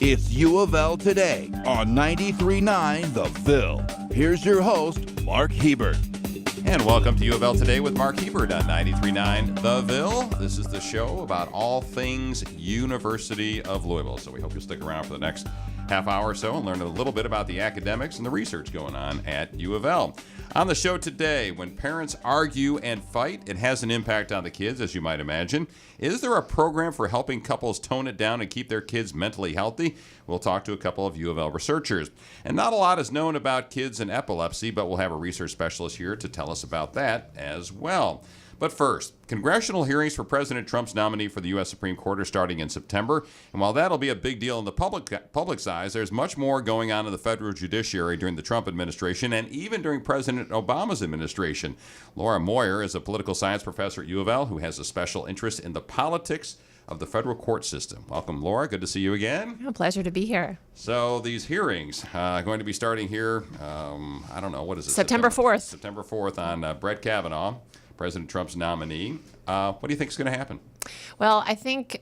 It's UofL Today on 93.9 The Ville. Here's your host, Mark Hebert. And welcome to UofL Today with Mark Hebert on 93.9 The Ville. This is the show about all things University of Louisville. So we hope you'll stick around for the next half hour or so and learn a little bit about the academics and the research going on at UofL. On the show today, when parents argue and fight, it has an impact on the kids, as you might imagine. Is there a program for helping couples tone it down and keep their kids mentally healthy? We'll talk to a couple of UofL researchers. And not a lot is known about kids and epilepsy, but we'll have a research specialist here to tell us about that as well. But first, congressional hearings for President Trump's nominee for the U.S. Supreme Court are starting in September. And while that'll be a big deal in the public's eyes, there's much more going on in the federal judiciary during the Trump administration and even during President Obama's administration. Laura Moyer is a political science professor at UofL who has a special interest in the politics of the federal court system. Welcome, Laura. Good to see you again. A pleasure to be here. So these hearings are going to be starting here, I don't know, what is it? September 4th. September 4th on Brett Kavanaugh, President Trump's nominee. What do you think is going to happen? Well, I think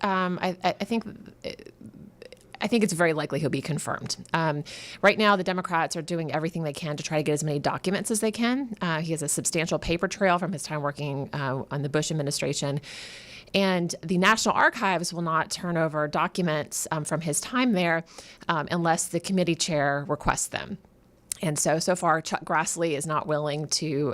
it's very likely he'll be confirmed. Right now, the Democrats are doing everything they can to try to get as many documents as they can. He has a substantial paper trail from his time working on the Bush administration. And the National Archives will not turn over documents from his time there unless the committee chair requests them. And so far, Chuck Grassley is not willing to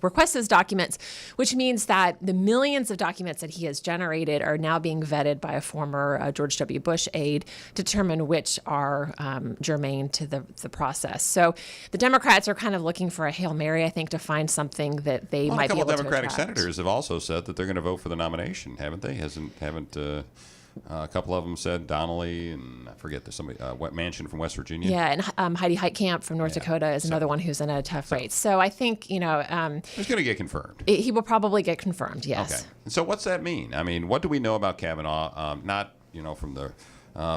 request those documents, which means that the millions of documents that he has generated are now being vetted by a former George W. Bush aide to determine which are germane to the process. So the Democrats are kind of looking for a Hail Mary, I think, to find something that they might be able to attract. A couple of Democratic senators have also said that they're going to vote for the nomination, haven't they? A couple of them said Donnelly, and I forget, there's somebody, Manchin from West Virginia. Yeah, and Heidi Heitkamp from North Dakota is another one who's in a tough race. So I think, he's going to get confirmed. He will probably get confirmed, yes. Okay. And so what's that mean? I mean, what do we know about Kavanaugh? Not, from the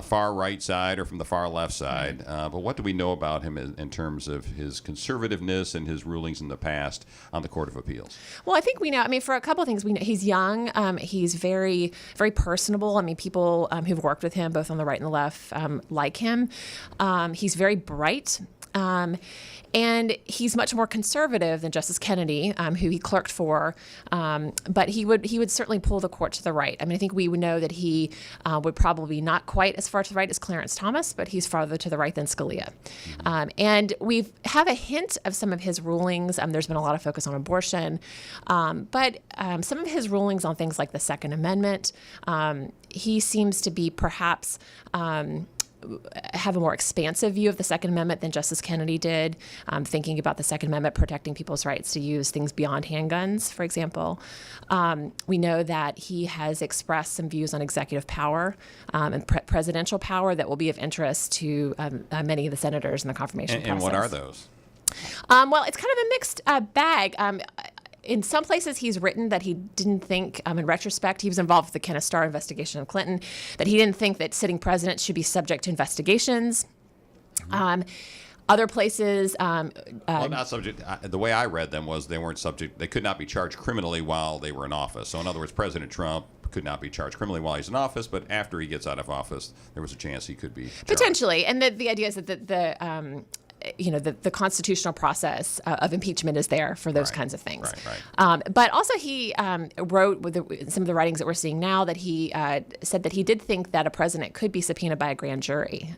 far right side or from the far left side, but what do we know about him in terms of his conservativeness and his rulings in the past on the Court of Appeals? Well, I think we know, for a couple of things, we know he's young, he's very, very personable. People who've worked with him, both on the right and the left, like him. He's very bright. And he's much more conservative than Justice Kennedy, who he clerked for, but he would certainly pull the court to the right. I think we would know that he would probably not quite as far to the right as Clarence Thomas, but he's farther to the right than Scalia. And we have a hint of some of his rulings. There's been a lot of focus on abortion, but some of his rulings on things like the Second Amendment, he seems to be perhaps have a more expansive view of the Second Amendment than Justice Kennedy did, thinking about the Second Amendment protecting people's rights to use things beyond handguns, for example. We know that he has expressed some views on executive power and presidential power that will be of interest to many of the senators in the confirmation process. And what are those? Well, it's kind of a mixed bag. In some places, he's written that he didn't think, in retrospect, he was involved with the Kenneth Starr investigation of Clinton, that he didn't think that sitting presidents should be subject to investigations. Other places... not subject. The way I read them was they weren't subject. They could not be charged criminally while they were in office. So in other words, President Trump could not be charged criminally while he's in office, but after he gets out of office, there was a chance he could be charged. Potentially. And the idea is that the constitutional process of impeachment is there for those kinds of things. Right. But also he wrote with some of the writings that we're seeing now that he said that he did think that a president could be subpoenaed by a grand jury.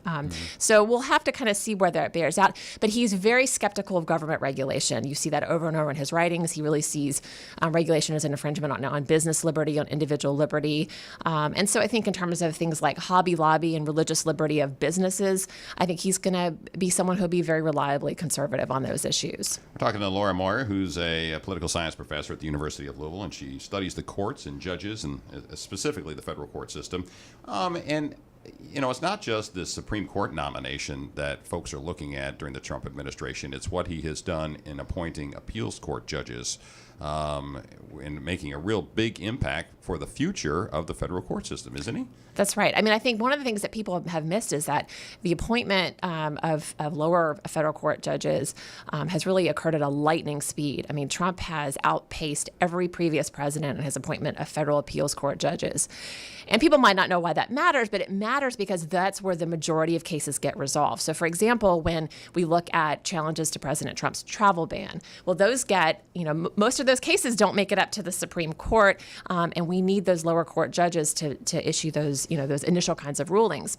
So we'll have to kind of see whether it bears out. But he's very skeptical of government regulation. You see that over and over in his writings. He really sees regulation as an infringement on business liberty, on individual liberty. And so I think in terms of things like Hobby Lobby and religious liberty of businesses, I think he's going to be someone who'll be very reliably conservative on those issues. We're talking to Laura Moyer, who's a political science professor at the University of Louisville, and she studies the courts and judges, and specifically the federal court system. And it's not just the Supreme Court nomination that folks are looking at during the Trump administration. It's what he has done in appointing appeals court judges and making a real big impact for the future of the federal court system, isn't he? That's right. I mean, I think one of the things that people have missed is that the appointment of lower federal court judges has really occurred at a lightning speed. I mean, Trump has outpaced every previous president in his appointment of federal appeals court judges. And people might not know why that matters, but it matters because that's where the majority of cases get resolved. So, for example, when we look at challenges to President Trump's travel ban, well, those get, most of those cases don't make it up to the Supreme Court, and we need those lower court judges to issue those initial kinds of rulings.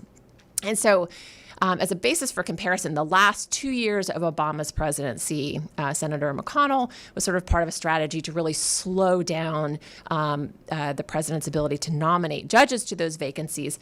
And so, as a basis for comparison, the last 2 years of Obama's presidency, Senator McConnell was sort of part of a strategy to really slow down the president's ability to nominate judges to those vacancies.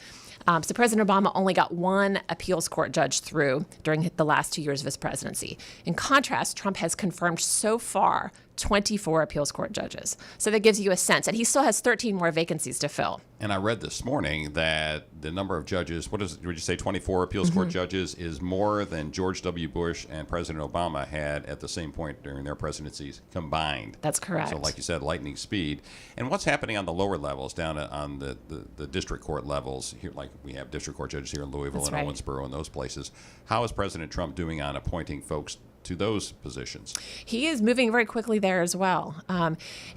So President Obama only got one appeals court judge through during the last 2 years of his presidency. In contrast, Trump has confirmed so far 24 appeals court judges. So that gives you a sense. And he still has 13 more vacancies to fill. And I read this morning that the number of judges, would you say 24 appeals court judges, is more than George W. Bush and President Obama had at the same point during their presidencies combined. That's correct. So like you said, lightning speed. And what's happening on the lower levels, down on the district court levels, here, like we have district court judges here in Louisville That's and right. Owensboro and those places. How is President Trump doing on appointing folks to those positions? He is moving very quickly there as well.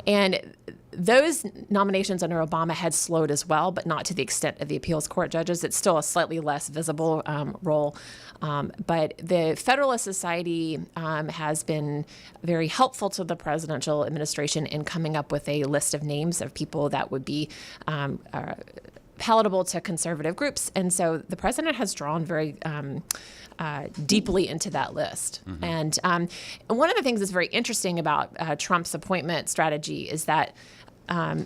And those nominations under Obama had slowed as well, but not to the extent of the appeals court judges. It's still a slightly less visible role. But the Federalist Society has been very helpful to the presidential administration in coming up with a list of names of people that would be palatable to conservative groups. And so the president has drawn very deeply into that list. And one of the things that's very interesting about Trump's appointment strategy is that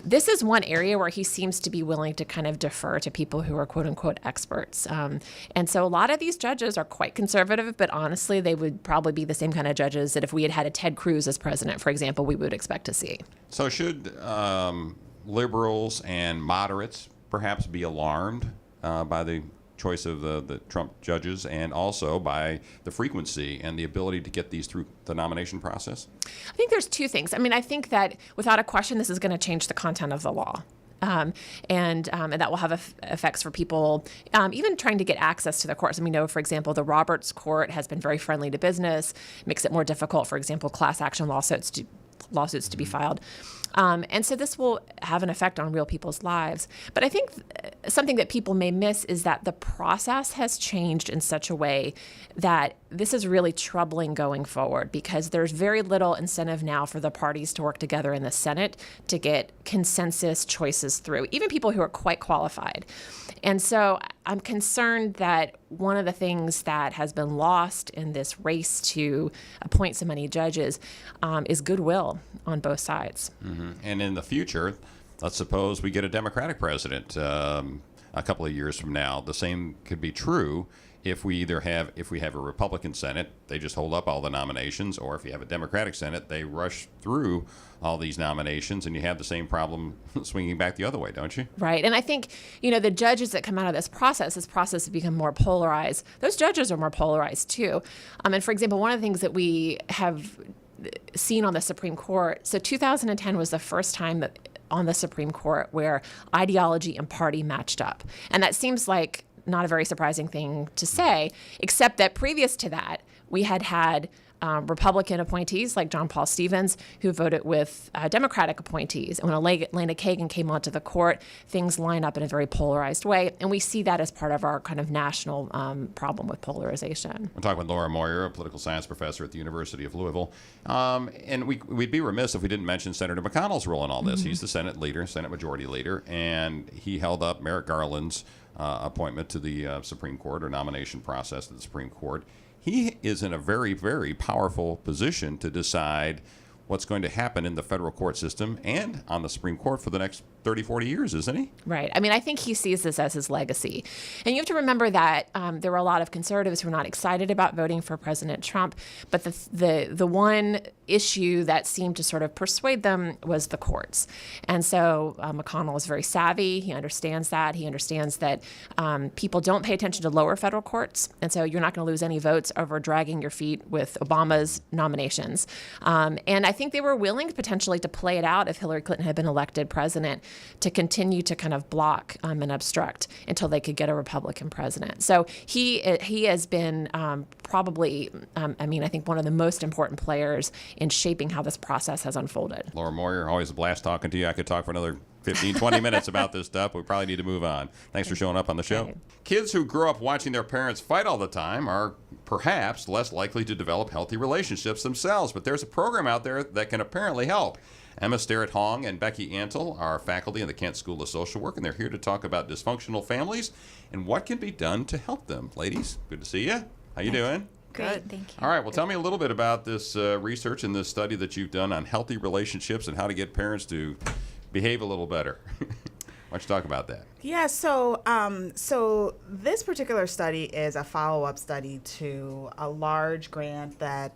this is one area where he seems to be willing to kind of defer to people who are quote unquote experts. And so a lot of these judges are quite conservative, but honestly, they would probably be the same kind of judges that if we had had a Ted Cruz as president, for example, we would expect to see. So should liberals and moderates perhaps be alarmed by the choice of the Trump judges and also by the frequency and the ability to get these through the nomination process? I think there's two things. I mean, I think that without a question, this is going to change the content of the law. And that will have effects for people even trying to get access to the courts. And we know, for example, the Roberts Court has been very friendly to business, makes it more difficult, for example, class action lawsuits to be filed. And so this will have an effect on real people's lives. But I think something that people may miss is that the process has changed in such a way that this is really troubling going forward, because there's very little incentive now for the parties to work together in the Senate to get consensus choices through, even people who are quite qualified. And so I'm concerned that one of the things that has been lost in this race to appoint so many judges is goodwill on both sides. And in the future, let's suppose we get a Democratic president a couple of years from now. The same could be true if we have a Republican Senate, they just hold up all the nominations, or if you have a Democratic Senate, they rush through all these nominations, and you have the same problem swinging back the other way, don't you? Right. And I think, the judges that come out of this process has become more polarized. Those judges are more polarized too. And for example, one of the things that we have seen on the Supreme Court, so 2010 was the first time that on the Supreme Court where ideology and party matched up. And that seems like not a very surprising thing to say, except that previous to that, we had Republican appointees like John Paul Stevens who voted with Democratic appointees. And when Elena Kagan came onto the court, things line up in a very polarized way. And we see that as part of our kind of national problem with polarization. We're talking with Laura Moyer, a political science professor at the University of Louisville. And we'd be remiss if we didn't mention Senator McConnell's role in all this. He's the Senate leader, Senate Majority Leader, and he held up Merrick Garland's appointment to the Supreme Court, or nomination process to the Supreme Court. He is in a very, very powerful position to decide what's going to happen in the federal court system and on the Supreme Court for the next 30, 40 years, isn't he? Right. I mean, I think he sees this as his legacy. And you have to remember that there were a lot of conservatives who were not excited about voting for President Trump. But the one issue that seemed to sort of persuade them was the courts. And so McConnell is very savvy. He understands that. He understands that people don't pay attention to lower federal courts. And so you're not going to lose any votes over dragging your feet with Obama's nominations. And I think think they were willing potentially to play it out if Hillary Clinton had been elected president, to continue to kind of block and obstruct until they could get a Republican president. So he has been probably, I think, one of the most important players in shaping how this process has unfolded. Laura Moyer, always a blast talking to you. I could talk for another 15, 20 minutes about this stuff. We probably need to move on. Thanks for showing up on the show. Okay. Kids who grow up watching their parents fight all the time are perhaps less likely to develop healthy relationships themselves, but there's a program out there that can apparently help. Emma Sterrett-Hong and Becky Antle are faculty in the Kent School of Social Work, and they're here to talk about dysfunctional families and what can be done to help them. Ladies, good to see you. How you doing? Great, thank you. All right, well, tell me a little bit about this research and this study that you've done on healthy relationships and how to get parents to behave a little better. Why don't you talk about that? Yeah, so this particular study is a follow-up study to a large grant that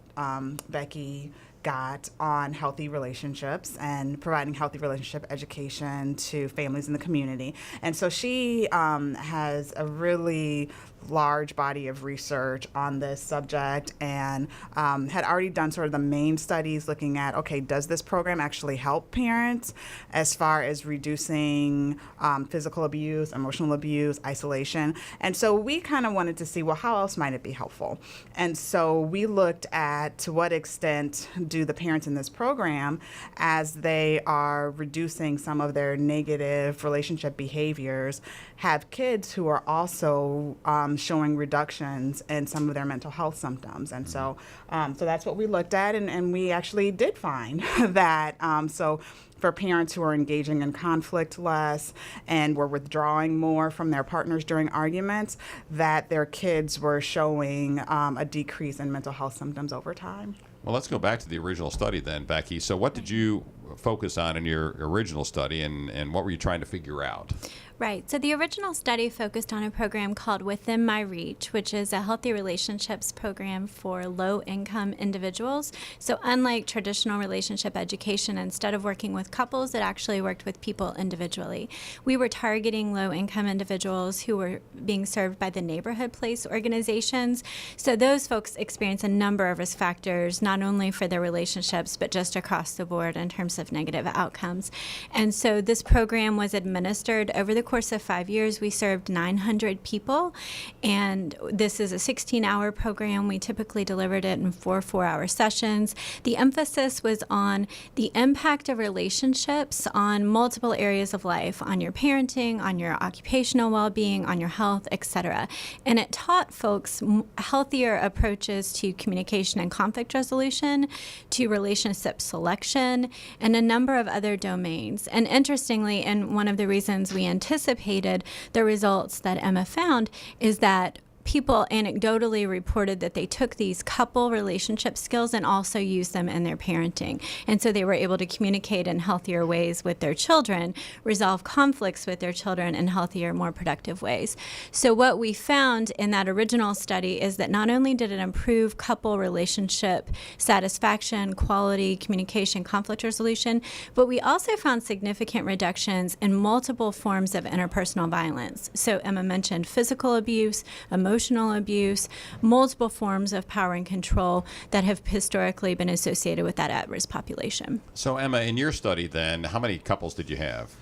Becky got on healthy relationships and providing healthy relationship education to families in the community. And so she has a really large body of research on this subject and had already done sort of the main studies looking at, okay, does this program actually help parents as far as reducing physical abuse, emotional abuse, isolation? And so we kind of wanted to see, well, how else might it be helpful? And so we looked at to what extent do the parents in this program, as they are reducing some of their negative relationship behaviors, have kids who are also showing reductions in some of their mental health symptoms. And so that's what we looked at, and we actually did find that so for parents who are engaging in conflict less and were withdrawing more from their partners during arguments, that their kids were showing a decrease in mental health symptoms over time. Well, let's go back to the original study then, Becky. So what did you focus on in your original study, and what were you trying to figure out? Right. So the original study focused on a program called Within My Reach, which is a healthy relationships program for low-income individuals. So unlike traditional relationship education, instead of working with couples, it actually worked with people individually. We were targeting low-income individuals who were being served by the neighborhood place organizations. So those folks experience a number of risk factors, not only for their relationships, but just across the board in terms of negative outcomes. And so this program was administered over the course of 5 years. We served 900 people, and this is a 16-hour program. We typically delivered it in 4 4-hour sessions. The emphasis was on the impact of relationships on multiple areas of life, on your parenting, on your occupational well-being, on your health, etc. And it taught folks healthier approaches to communication and conflict resolution, to relationship selection, and a number of other domains. And interestingly, and one of the reasons we anticipated the results that Emma found is that people anecdotally reported that they took these couple relationship skills and also used them in their parenting. And so they were able to communicate in healthier ways with their children, resolve conflicts with their children in healthier, more productive ways. So what we found in that original study is that not only did it improve couple relationship satisfaction, quality, communication, conflict resolution, but we also found significant reductions in multiple forms of interpersonal violence. So Emma mentioned physical abuse, emotional abuse, multiple forms of power and control that have historically been associated with that at-risk population. So, Emma, in your study then, how many couples did you have?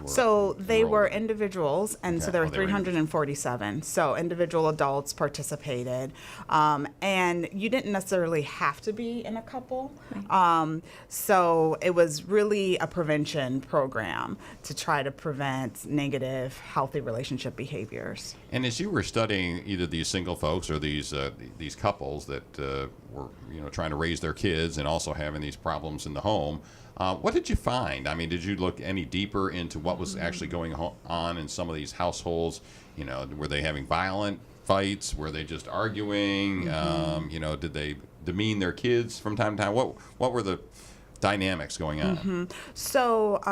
So they were individuals, and so there were they were 347. So individual adults participated, and you didn't necessarily have to be in a couple. Right. So it was really a prevention program to try to prevent negative, healthy relationship behaviors. And as you were studying either these single folks or these couples that were trying to raise their kids and also having these problems in the home, what did you find? I mean, did you look any deeper into what was actually going on in some of these households? Were they having violent fights? Were they just arguing? Did they demean their kids from time to time? What were the dynamics going on? So,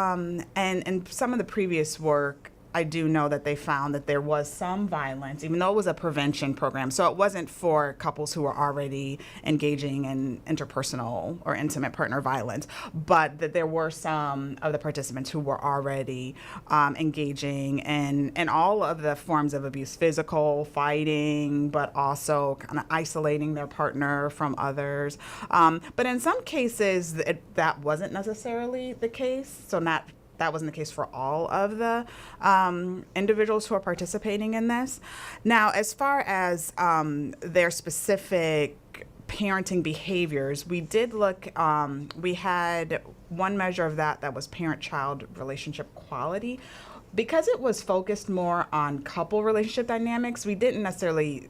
and some of the previous work I do know that they found that there was some violence, even though it was a prevention program. So it wasn't for couples who were already engaging in interpersonal or intimate partner violence, but that there were some of the participants who were already engaging in all of the forms of abuse, physical, fighting, but also kind of isolating their partner from others. But in some cases, that wasn't necessarily the case. So that wasn't the case for all of the individuals who are participating in this. Now, as far as their specific parenting behaviors, we did look, we had one measure of that was parent-child relationship quality. Because it was focused more on couple relationship dynamics, we didn't necessarily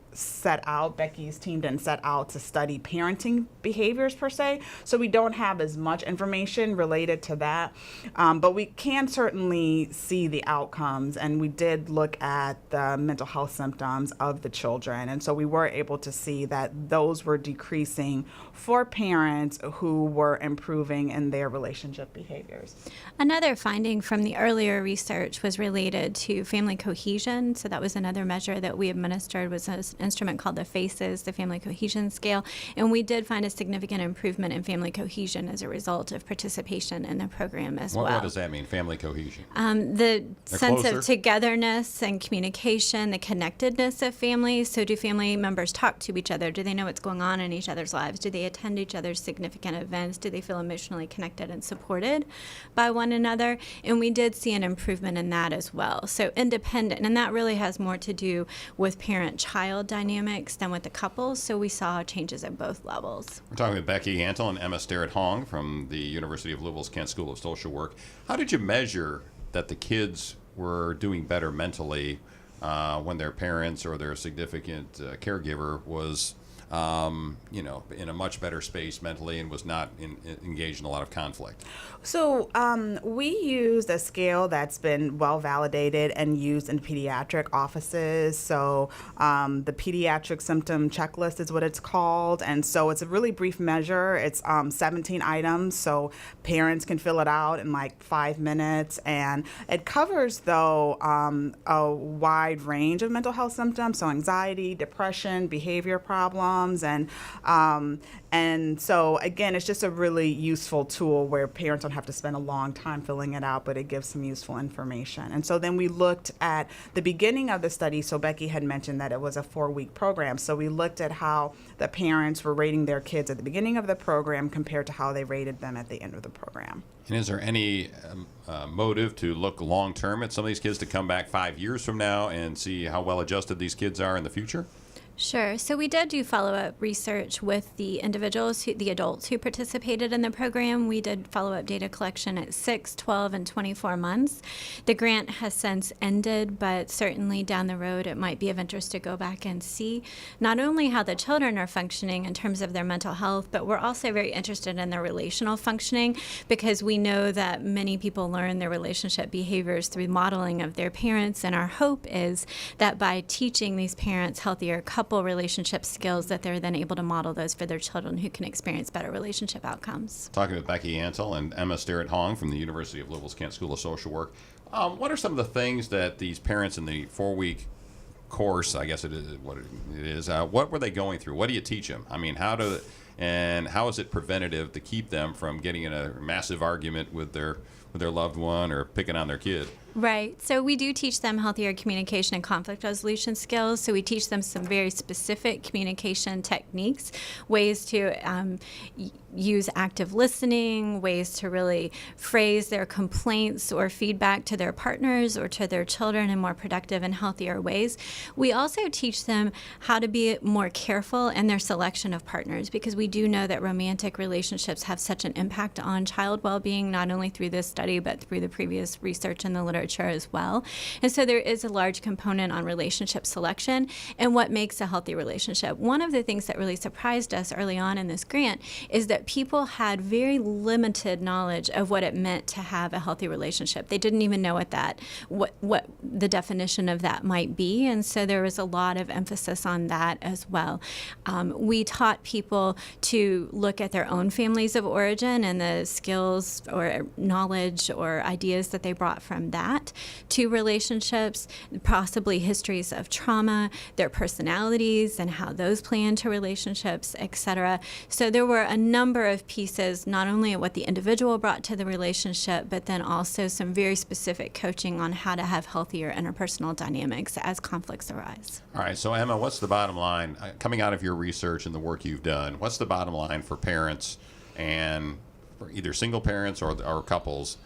Becky's team didn't set out to study parenting behaviors per se, so we don't have as much information related to that. But we can certainly see the outcomes, and we did look at the mental health symptoms of the children, and so we were able to see that those were decreasing for parents who were improving in their relationship behaviors. Another finding from the earlier research was related to family cohesion. So that was another measure that we administered, was an instrument called the FACES, the Family Cohesion Scale. And we did find a significant improvement in family cohesion as a result of participation in the program as well. What does that mean, family cohesion? The sense closer? of togetherness and communication, the connectedness of families. So do family members talk to each other? Do they know what's going on in each other's lives? Do they attend each other's significant events? Do they feel emotionally connected and supported by one another? And we did see an improvement in that as well. So independent, and that really has more to do with parent-child dynamics than with the couples. So we saw changes at both levels. We're talking with Becky Antle and Emma Sterrett-Hong from the University of Louisville's Kent School of Social Work. How did you measure that the kids were doing better mentally when their parents or their significant caregiver was in a much better space mentally and was not engaged in a lot of conflict? So we used a scale that's been well validated and used in pediatric offices. So the pediatric symptom checklist is what it's called. And so it's a really brief measure. It's 17 items, so parents can fill it out in like 5 minutes. And it covers, though, a wide range of mental health symptoms, so anxiety, depression, behavior problems. And so, again, it's just a really useful tool where parents don't have to spend a long time filling it out, but it gives some useful information. And so then we looked at the beginning of the study. So Becky had mentioned that it was a 4-week program. So we looked at how the parents were rating their kids at the beginning of the program compared to how they rated them at the end of the program. And is there any motive to look long-term at some of these kids to come back 5 years from now and see how well-adjusted these kids are in the future? Sure. So we did do follow-up research with the individuals, the adults who participated in the program. We did follow-up data collection at 6, 12, and 24 months. The grant has since ended, but certainly down the road it might be of interest to go back and see not only how the children are functioning in terms of their mental health, but we're also very interested in their relational functioning, because we know that many people learn their relationship behaviors through modeling of their parents, and our hope is that by teaching these parents healthier couple relationship skills, that they're then able to model those for their children who can experience better relationship outcomes. Talking with Becky Antle and Emma Sterrett-Hong from the University of Louisville's Kent School of Social Work. What are some of the things that these parents in the 4-week course, I guess it is what it is, what were they going through? What do you teach them? I mean, how is it preventative to keep them from getting in a massive argument with their loved one or picking on their kid? Right. So we do teach them healthier communication and conflict resolution skills. So we teach them some very specific communication techniques, ways to use active listening, ways to really phrase their complaints or feedback to their partners or to their children in more productive and healthier ways. We also teach them how to be more careful in their selection of partners, because we do know that romantic relationships have such an impact on child well-being, not only through this study, but through the previous research in the literature as well. And so there is a large component on relationship selection and what makes a healthy relationship. One of the things that really surprised us early on in this grant is that people had very limited knowledge of what it meant to have a healthy relationship. They didn't even know what the definition of that might be, and so there was a lot of emphasis on that as well. We taught people to look at their own families of origin and the skills or knowledge or ideas that they brought from that. brought to relationships, possibly histories of trauma, their personalities and how those play into relationships, etc. So there were a number of pieces, not only what the individual brought to the relationship, but then also some very specific coaching on how to have healthier interpersonal dynamics as conflicts arise. All right, so Emma, what's the bottom line coming out of your research and the work you've done? What's the bottom line for parents and for either single parents or couples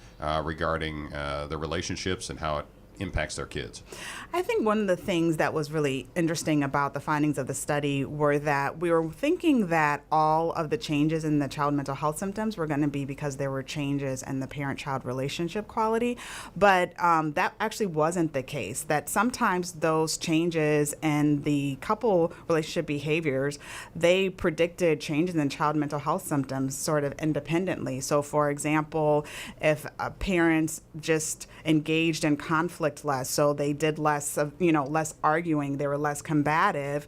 regarding the relationships and how it impacts their kids? I think one of the things that was really interesting about the findings of the study were that we were thinking that all of the changes in the child mental health symptoms were going to be because there were changes in the parent-child relationship quality, but that actually wasn't the case, that sometimes those changes in the couple relationship behaviors, they predicted changes in child mental health symptoms sort of independently. So for example, if parents just engaged in conflict less, so they did less of, less arguing, they were less combative,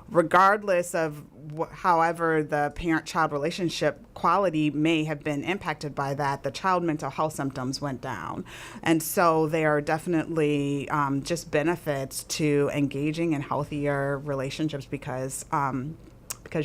regardless of however the parent-child relationship quality may have been impacted by that, the child mental health symptoms went down. And so there are definitely just benefits to engaging in healthier relationships because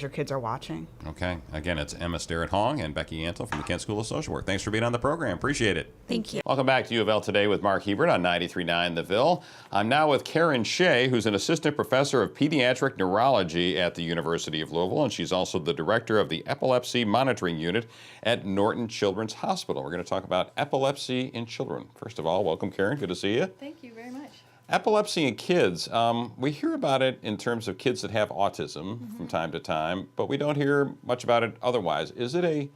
your kids are watching. Okay. Again, it's Emma Sterrett-Hong and Becky Antle from the Kent School of Social Work. Thanks for being on the program. Appreciate it. Thank you. Welcome back to UofL Today with Mark Hebert on 93.9 The Ville. I'm now with Karen Skjei, who's an assistant professor of pediatric neurology at the University of Louisville, and she's also the director of the Epilepsy Monitoring Unit at Norton Children's Hospital. We're going to talk about epilepsy in children. First of all, welcome, Karen. Good to see you. Thank you very much. Epilepsy in kids, we hear about it in terms of kids that have autism from time to time, but we don't hear much about it otherwise. Is it a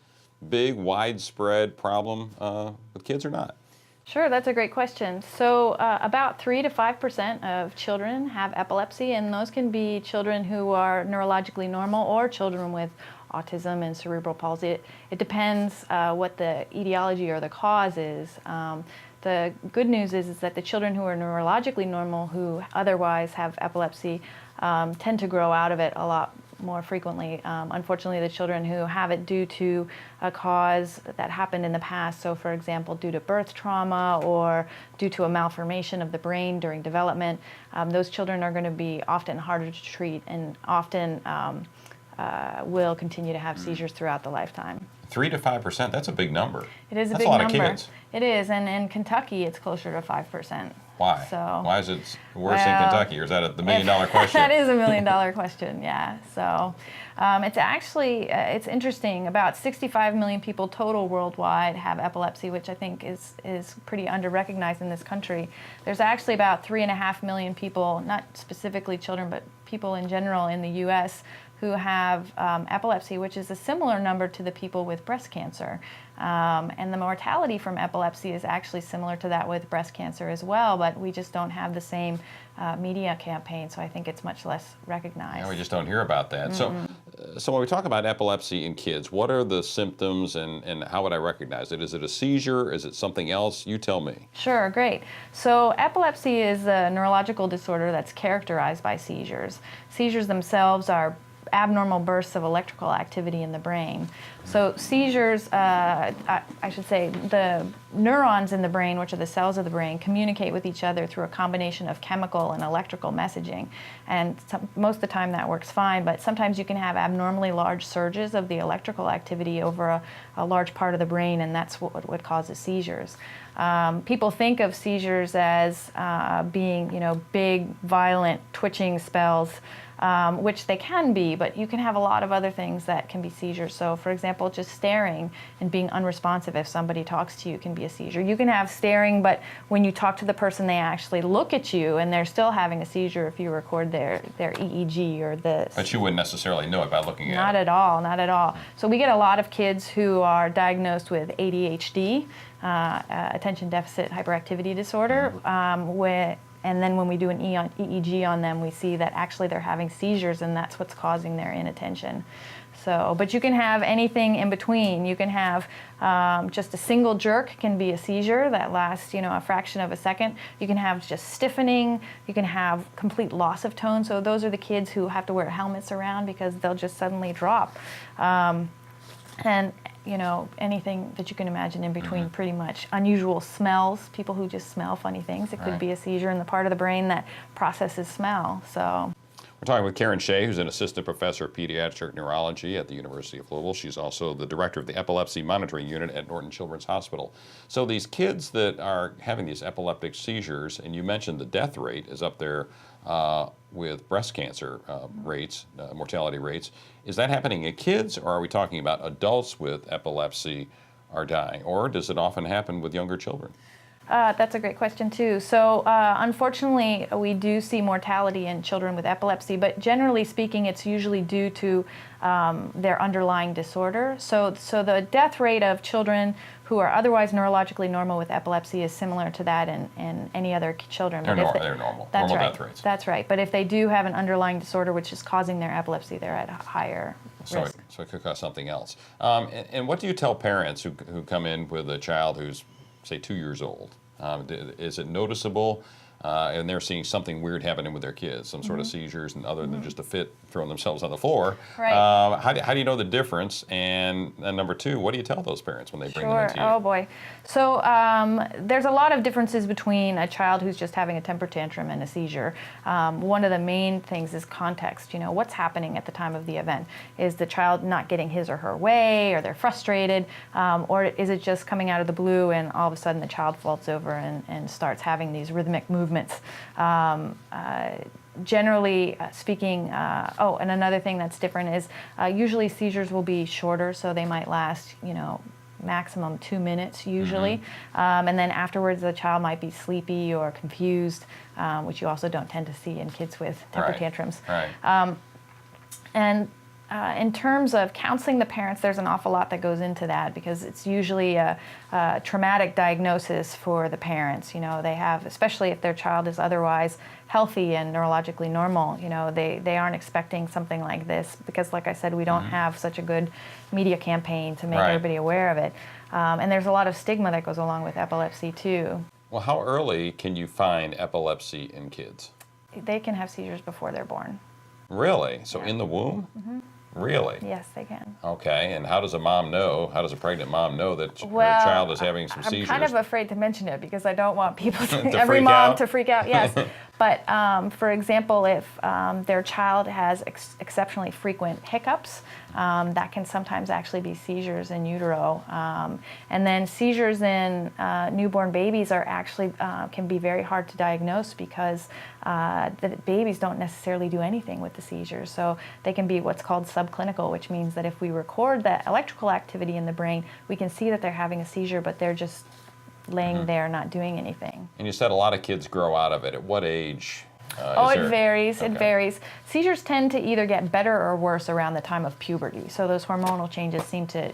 big, widespread problem with kids or not? Sure, that's a great question. So about 3 to 5% of children have epilepsy, and those can be children who are neurologically normal or children with autism and cerebral palsy. It depends what the etiology or the cause is. The good news is that the children who are neurologically normal, who otherwise have epilepsy, tend to grow out of it a lot more frequently. Unfortunately, the children who have it due to a cause that happened in the past, so for example, due to birth trauma or due to a malformation of the brain during development, those children are going to be often harder to treat and often will continue to have seizures throughout the lifetime. 3 to 5%, that's a big number. It is a that's big a lot number. Of kids. It is, and in Kentucky, it's closer to 5%. Why? So, why is it worse in Kentucky, or is that the $1 million question? That is a $1 million question, yeah. So it's actually, it's interesting, about 65 million people total worldwide have epilepsy, which I think is pretty under-recognized in this country. There's actually about 3.5 million people, not specifically children, but people in general in the U.S., who have epilepsy, which is a similar number to the people with breast cancer. And the mortality from epilepsy is actually similar to that with breast cancer as well, but we just don't have the same media campaign, so I think it's much less recognized. Yeah, we just don't hear about that. Mm-hmm. So when we talk about epilepsy in kids, what are the symptoms and how would I recognize it? Is it a seizure? Is it something else? You tell me. Sure, great. So epilepsy is a neurological disorder that's characterized by seizures. Seizures themselves are abnormal bursts of electrical activity in the brain. So seizures, I should say, the neurons in the brain, which are the cells of the brain, communicate with each other through a combination of chemical and electrical messaging. And most of the time that works fine, but sometimes you can have abnormally large surges of the electrical activity over a large part of the brain, and that's what causes seizures. People think of seizures as being, big, violent, twitching spells, which they can be, but you can have a lot of other things that can be seizures. So, for example, just staring and being unresponsive if somebody talks to you can be a seizure. You can have staring, but when you talk to the person, they actually look at you and they're still having a seizure if you record their EEG or this. But you wouldn't necessarily know it by looking at it. Not at all, not at all. So we get a lot of kids who are diagnosed with ADHD, attention deficit hyperactivity disorder, and then when we do an EEG on them, we see that actually they're having seizures, and that's what's causing their inattention. So, but you can have anything in between. You can have just a single jerk can be a seizure that lasts, a fraction of a second. You can have just stiffening. You can have complete loss of tone. So those are the kids who have to wear helmets around because they'll just suddenly drop. And anything that you can imagine in between, pretty much. Unusual smells, people who just smell funny things. It could be a seizure in the part of the brain that processes smell. So. We're talking with Karen Skjei, who's an assistant professor of pediatric neurology at the University of Louisville. She's also the director of the epilepsy monitoring unit at Norton Children's Hospital. So these kids that are having these epileptic seizures, and you mentioned the death rate is up there with breast cancer rates, mortality rates. Is that happening in kids, or are we talking about adults with epilepsy are dying? Or does it often happen with younger children? That's a great question, too. So, unfortunately, we do see mortality in children with epilepsy, but generally speaking, it's usually due to their underlying disorder. So the death rate of children who are otherwise neurologically normal with epilepsy is similar to that in any other children. They're normal. That's normal right. Death rates. That's right. But if they do have an underlying disorder which is causing their epilepsy, they're at higher risk. So it could cause something else. And what do you tell parents who come in with a child who's, say, 2 years old? Is it noticeable? And they're seeing something weird happening with their kids, some sort of seizures, and other than just a fit throwing themselves on the floor. Right. How do you know the difference? And number two, what do you tell those parents when they bring them into you? Oh boy. So there's a lot of differences between a child who's just having a temper tantrum and a seizure. One of the main things is context. What's happening at the time of the event? Is the child not getting his or her way, or they're frustrated, or is it just coming out of the blue and all of a sudden the child falls over and starts having these rhythmic movements? Generally speaking, and another thing that's different is usually seizures will be shorter, so they might last, maximum 2 minutes usually. And then afterwards the child might be sleepy or confused, which you also don't tend to see in kids with temper tantrums. Right. In terms of counseling the parents, there's an awful lot that goes into that because it's usually a traumatic diagnosis for the parents. They have, especially if their child is otherwise healthy and neurologically normal, they aren't expecting something like this because, like I said, we don't have such a good media campaign to make everybody aware of it. And there's a lot of stigma that goes along with epilepsy too. Well, how early can you find epilepsy in kids? They can have seizures before they're born. Really? So in the womb? Really? Yes, they can. Okay, and how does a pregnant mom know that her child is having some seizures? I'm kind of afraid to mention it because I don't want people every mom to freak out, yes. But for example, if their child has exceptionally frequent hiccups, that can sometimes actually be seizures in utero. And then seizures in newborn babies are actually can be very hard to diagnose because the babies don't necessarily do anything with the seizures. So they can be what's called subclinical, which means that if we record the electrical activity in the brain, we can see that they're having a seizure, but they're just laying there not doing anything. And you said a lot of kids grow out of it. At what age? It varies. Okay. It varies. Seizures tend to either get better or worse around the time of puberty. So those hormonal changes seem to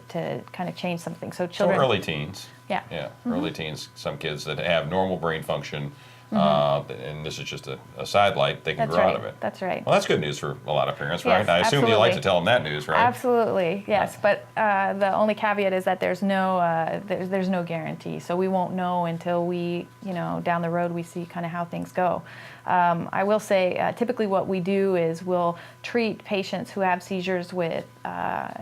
kind of change something. So children. So early teens. Yeah. Yeah. Early teens. Some kids that have normal brain function. And this is just a sidelight, they can grow out of it. That's right. Well, that's good news for a lot of parents, right? Yes, I assume you like to tell them that news, right? Absolutely, yes. But the only caveat is that there's no guarantee. So we won't know until we, down the road we see kind of how things go. I will say, typically what we do is we'll treat patients who have seizures with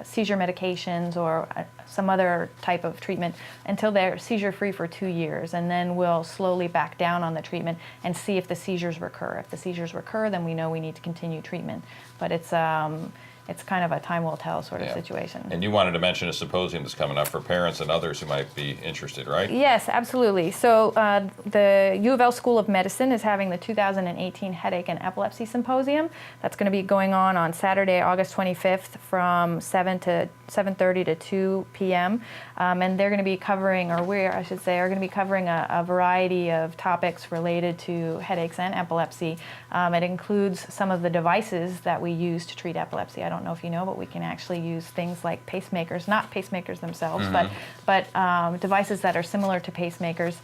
seizure medications or some other type of treatment until they're seizure-free for 2 years, and then we'll slowly back down on the treatment and see if the seizures recur. If the seizures recur, then we know we need to continue treatment. But it's kind of a time will tell sort of situation. And you wanted to mention a symposium that's coming up for parents and others who might be interested, right? Yes, absolutely. So the UofL School of Medicine is having the 2018 Headache and Epilepsy Symposium. That's going to be going on Saturday, August 25th from 7:30 to 2 p.m. And they're going to be covering, are going to be covering a variety of topics related to headaches and epilepsy. It includes some of the devices that we use to treat epilepsy. I don't know if you know, but we can actually use things like pacemakers, not pacemakers themselves, but devices that are similar to pacemakers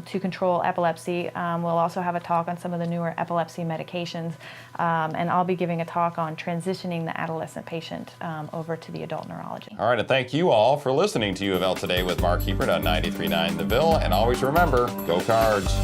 to control epilepsy. We'll also have a talk on some of the newer epilepsy medications, and I'll be giving a talk on transitioning the adolescent patient over to the adult neurology. All right, and thank you all for listening to UofL Today with Mark Hebert on 93.9 The Ville, and always remember, go Cards.